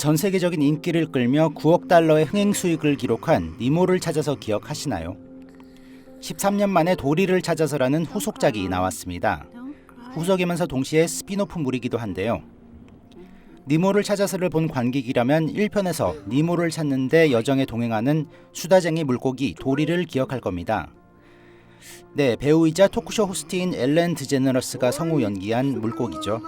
전 세계적인 인기를 끌며 9억 달러의 흥행 수익을 기록한 니모를 찾아서 기억하시나요? 13년 만에 도리를 찾아서라는 후속작이 나왔습니다. 후속이면서 동시에 스피노프물이기도 한데요. 니모를 찾아서를 본 관객이라면 1편에서 니모를 찾는데 여정에 동행하는 수다쟁이 물고기 도리를 기억할 겁니다. 네, 배우이자 토크쇼 호스트인 엘렌 드제너러스가 성우 연기한 물고기죠.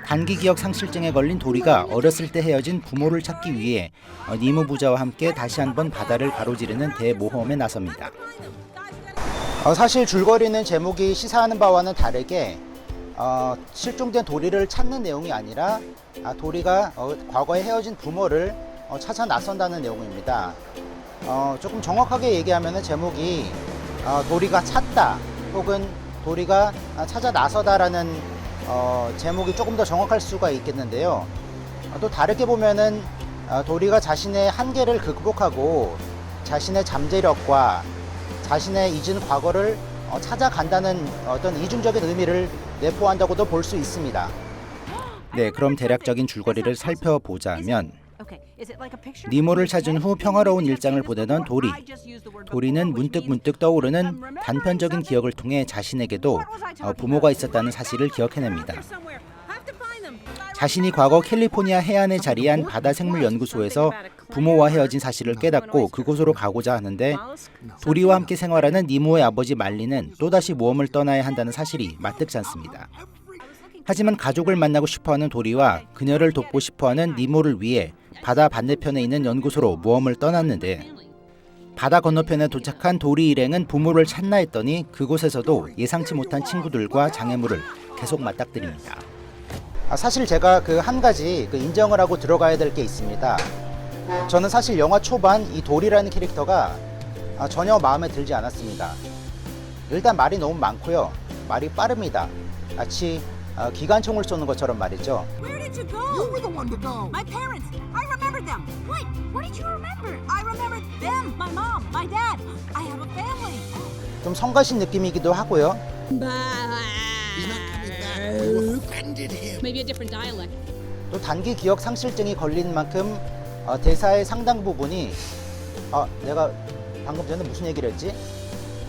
단기 기억 상실증에 걸린 도리가 어렸을 때 헤어진 부모를 찾기 위해 니모 부자와 함께 다시 한번 바다를 가로지르는 대모험에 나섭니다. 사실 줄거리는 제목이 시사하는 바와는 다르게 실종된 도리를 찾는 내용이 아니라 도리가 과거에 헤어진 부모를 찾아 나선다는 내용입니다. 조금 정확하게 얘기하면 제목이 도리가 찾다 혹은 도리가 찾아 나서다라는 제목이 조금 더 정확할 수가 있겠는데요. 또 다르게 보면은 도리가 자신의 한계를 극복하고 자신의 잠재력과 자신의 잊은 과거를 찾아간다는 어떤 이중적인 의미를 내포한다고도 볼 수 있습니다. 네, 그럼 대략적인 줄거리를 살펴보자면 니모를 찾은 후 평화로운 일상을 보내던 도리는 문득 떠오르는 단편적인 기억을 통해 자신에게도 부모가 있었다는 사실을 기억해냅니다. 자신이 과거 캘리포니아 해안에 자리한 바다생물연구소에서 부모와 헤어진 사실을 깨닫고 그곳으로 가고자 하는데 도리와 함께 생활하는 니모의 아버지 말리는 또다시 모험을 떠나야 한다는 사실이 마뜩지 않습니다. 하지만 가족을 만나고 싶어하는 도리와 그녀를 돕고 싶어하는 니모를 위해 바다 반대편에 있는 연구소로 모험을 떠났는데 바다 건너편에 도착한 도리 일행은 부모를 찾나 했더니 그곳에서도 예상치 못한 친구들과 장애물을 계속 맞닥뜨립니다. 사실 제가 한 가지 인정을 하고 들어가야 될 게 있습니다. 저는 사실 영화 초반 이 도리라는 캐릭터가 전혀 마음에 들지 않았습니다. 일단 말이 너무 많고요. 말이 빠릅니다. 마치 기관총을 쏘는 것처럼 말이죠. Where did you go? You were the one to go. My parents. I remembered them. Wait, what did you remember? I remembered them, my mom, my dad. I have a family. 좀 성가신 느낌이기도 하고요. Maybe a different dialect. 또 단기 기억 상실증이 걸린 만큼 대사의 상당 부분이 내가 방금 전에 무슨 얘기를 했지?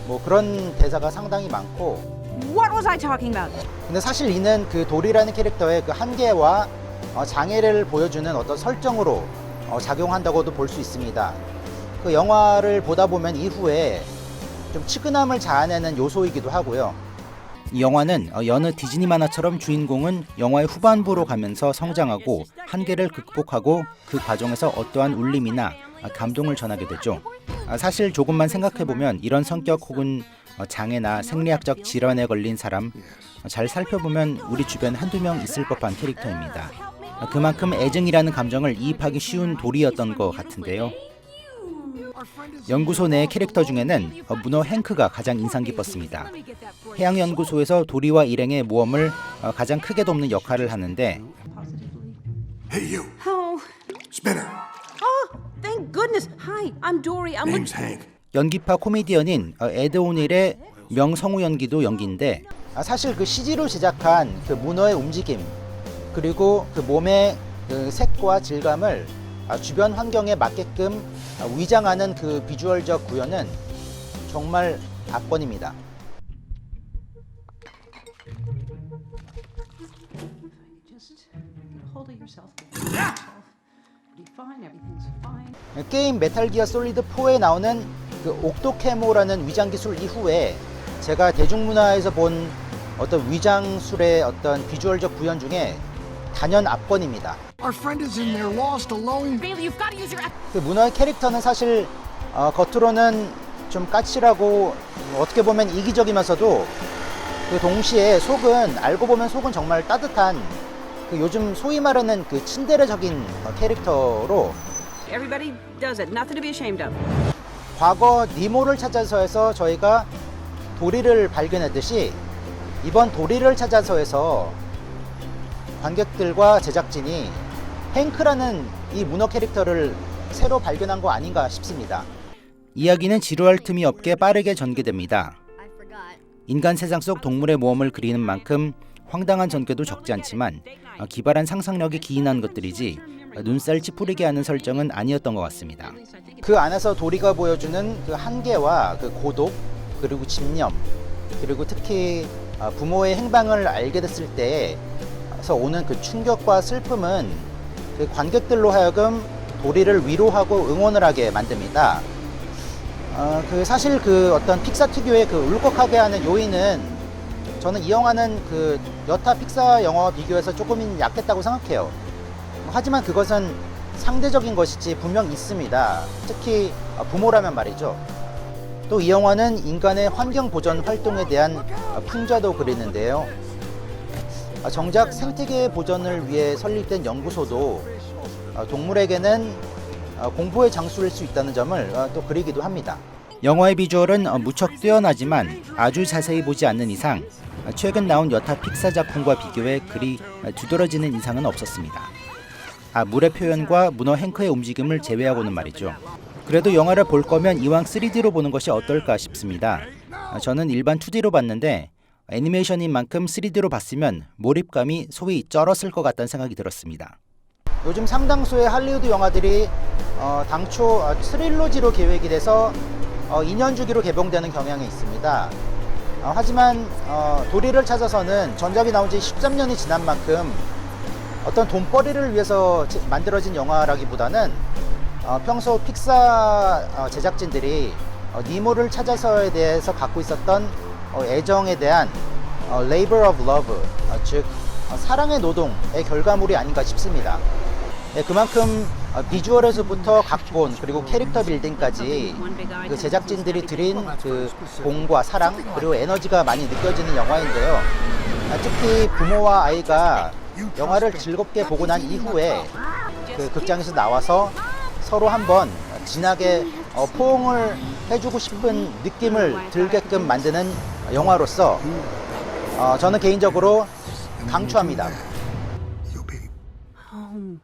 뭐 그런 대사가 상당히 많고. What was I talking about? 근데 사실 이는 도리라는 캐릭터의 한계와 장애를 보여주는 어떤 설정으로 작용한다고도 볼 수 있습니다. 그 영화를 보다 보면 이후에 좀 측은함을 자아내는 요소이기도 하고요. 이 영화는 여느 디즈니 만화처럼 주인공은 영화의 후반부로 가면서 성장하고 한계를 극복하고 그 과정에서 어떠한 울림이나 감동을 전하게 되죠. 사실 조금만 생각해보면 이런 성격 혹은 장애나 생리학적 질환에 걸린 사람 잘 살펴보면 우리 주변 한두 명 있을 법한 캐릭터입니다. 그만큼 애증이라는 감정을 이입하기 쉬운 도리였던 것 같은데요. 연구소 내 캐릭터 중에는 문어 행크가 가장 인상 깊었습니다. 해양연구소에서 도리와 일행의 모험을 가장 크게 돕는 역할을 하는데 Hey, you. Oh. Spinner. Oh, thank goodness. Hi, I'm Dory. I'm Name's Hank. 연기파 코미디언인 에드 오닐의 명성우 연기도 연기인데 사실 CG로 제작한 문어의 움직임 그리고 몸의 색과 질감을 주변 환경에 맞게끔 위장하는 비주얼적 구현은 정말 압권입니다. 게임 메탈 기어 솔리드 4에 나오는 옥토캐모라는 위장 기술 이후에 제가 대중문화에서 본 어떤 위장술의 어떤 비주얼적 구현 중에 단연 압권입니다. Our friend is in there, lost, alone. Bailey, you've got to use your. 문어의 캐릭터는 사실 겉으로는 좀 까칠하고 어떻게 보면 이기적이면서도 동시에 알고 보면 속은 정말 따뜻한 요즘 소위 말하는 친데레적인 캐릭터로 Everybody does it. Nothing to be ashamed of. 과거 니모를 찾아서에서 저희가 도리를 발견했듯이 이번 도리를 찾아서에서 관객들과 제작진이 행크라는 이 문어 캐릭터를 새로 발견한 거 아닌가 싶습니다. 이야기는 지루할 틈이 없게 빠르게 전개됩니다. 인간 세상 속 동물의 모험을 그리는 만큼 황당한 전개도 적지 않지만 기발한 상상력이 기인한 것들이지 눈살 찌푸리게 하는 설정은 아니었던 것 같습니다. 그 안에서 도리가 보여주는 그 한계와 그 고독, 그리고 집념, 그리고 특히 부모의 행방을 알게 됐을 때에서 오는 그 충격과 슬픔은 그 관객들로 하여금 도리를 위로하고 응원을 하게 만듭니다. 그 사실 그 어떤 픽사 특유의 그 울컥하게 하는 요인은 저는 이 영화는 그 여타 픽사 영화와 비교해서 조금 약했다고 생각해요. 하지만 그것은 상대적인 것이지 분명 있습니다. 특히 부모라면 말이죠. 또 이 영화는 인간의 환경 보전 활동에 대한 풍자도 그리는데요. 정작 생태계 보전을 위해 설립된 연구소도 동물에게는 공포의 장소일 수 있다는 점을 또 그리기도 합니다. 영화의 비주얼은 무척 뛰어나지만 아주 자세히 보지 않는 이상 최근 나온 여타 픽사 작품과 비교해 그리 두드러지는 인상은 없었습니다. 물의 표현과 문어 행크의 움직임을 제외하고는 말이죠. 그래도 영화를 볼 거면 이왕 3D로 보는 것이 어떨까 싶습니다. 저는 일반 2D로 봤는데 애니메이션인 만큼 3D로 봤으면 몰입감이 소위 쩔었을 것 같다는 생각이 들었습니다. 요즘 상당수의 할리우드 영화들이 당초 트릴로지로 계획이 돼서 2년 주기로 개봉되는 경향이 있습니다. 하지만 도리를 찾아서는 전작이 나온 지 13년이 지난 만큼 어떤 돈벌이를 위해서 만들어진 영화라기보다는 평소 픽사 제작진들이 니모를 찾아서에 대해서 갖고 있었던 애정에 대한 labor of love, 즉 사랑의 노동의 결과물이 아닌가 싶습니다. 그만큼 비주얼에서부터 각본 그리고 캐릭터 빌딩까지 그 제작진들이 들인 그 공과 사랑 그리고 에너지가 많이 느껴지는 영화인데요. 특히 부모와 아이가 영화를 즐겁게 보고 난 이후에 그 극장에서 나와서 서로 한번 진하게 포옹을 해주고 싶은 느낌을 들게끔 만드는 영화로서 저는 개인적으로 강추합니다. You'll be Home.